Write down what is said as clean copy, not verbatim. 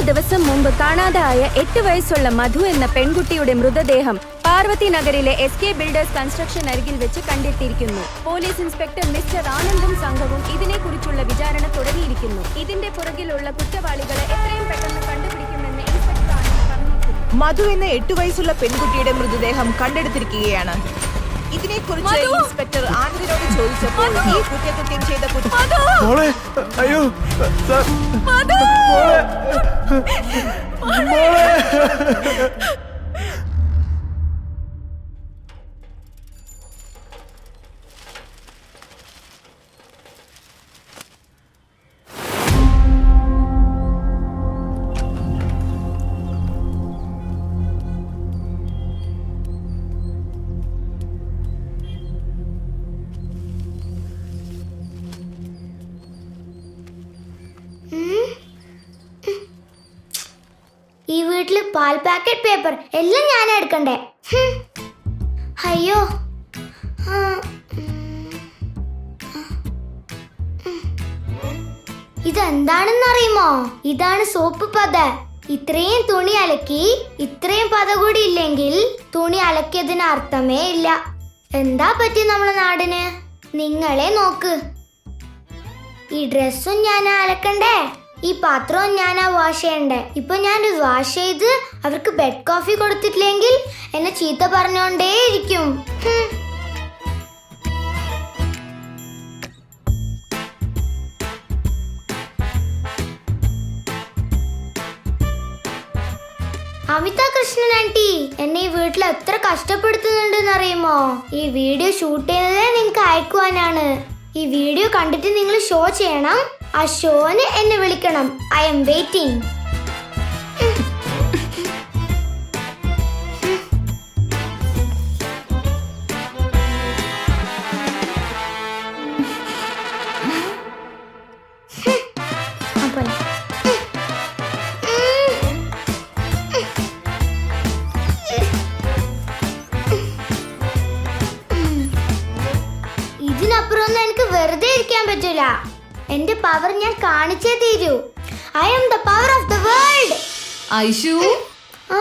ദിവസം മുമ്പ് കാണാതായ 8 വയസ്സുള്ള മധു എന്ന പെൺകുട്ടിയുടെ മൃതദേഹം പാർവതി നഗറിലെ SK ബിൽഡേഴ്സ് കൺസ്ട്രക്ഷൻ അരികിൽ വെച്ച് കണ്ടെത്തിയിരിക്കുന്നു. പോലീസ് ഇൻസ്പെക്ടർ മിസ്റ്റർ ആനന്ദും സംഘവും ഇതിനെക്കുറിച്ചുള്ള വിചാരണ തുടങ്ങിയിരിക്കുന്നു. ഇതിന്റെ പുറകിലുള്ള കുറ്റവാളികളെ എത്രയും പെട്ടെന്ന് കണ്ടുപിടിക്കുമെന്ന് ഇൻസ്പെക്ടർ ആനന്ദ് പറഞ്ഞു. മധു എന്ന 8 വയസ്സുള്ള പെൺകുട്ടിയുടെ മൃതദേഹം കണ്ടെടുത്തിരിക്കുകയാണ്. ഇതിനെക്കുറിച്ച് ഇൻസ്പെക്ടർ ആനന്ദിനോട് ചോദിച്ചപ്പോൾ ഈ കുറ്റകൃത്യം ചെയ്ത അയ്യോ ഈ വീട്ടില് പാൽ പാക്കറ്റ് പേപ്പർ എല്ലാം ഞാൻ എടുക്കണ്ടേ? അയ്യോ, ഇതെന്താണെന്നറിയുമോ? ഇതാണ് സോപ്പ് പത. ഇത്രയും തുണി അലക്കി ഇത്രയും പത കൂടി ഇല്ലെങ്കിൽ തുണി അലക്കിയതിന് അർത്ഥമേ ഇല്ല. എന്താ പറ്റി നമ്മളെ നാടിന്? നിങ്ങളെ നോക്ക്, ഈ ഡ്രസ്സും ഞാൻ അലക്കണ്ടേ, ഈ പാത്രവും ഞാനാ വാഷ് ചെയ്യണ്ടേ. ഇപ്പൊ ഞാൻ വാഷ് ചെയ്ത് അവർക്ക് ബെഡ് കോഫി കൊടുത്തിട്ടില്ലെങ്കിൽ എന്നെ ചീത്ത പറഞ്ഞോണ്ടേ ഇരിക്കും. അമിത കൃഷ്ണൻ ആന്റി എന്നെ ഈ വീട്ടിൽ എത്ര കഷ്ടപ്പെടുത്തുന്നുണ്ടെന്ന് അറിയുമോ? ഈ വീഡിയോ ഷൂട്ട് ചെയ്തതേ നിങ്ങൾക്ക് അയക്കുവാനാണ്. ഈ വീഡിയോ കണ്ടിട്ട് നിങ്ങൾ ഷോ ചെയ്യണം. ആ ഷോന് എന്നെ വിളിക്കണം. I M waiting. ഇതിനപ്പുറമൊന്നും എനിക്ക് വെറുതെ ഇരിക്കാൻ പറ്റൂല. എന്റെ പവർ ഞാൻ കാണിച്ചേ തീരൂ. I am the power of the world. Aishu, ആ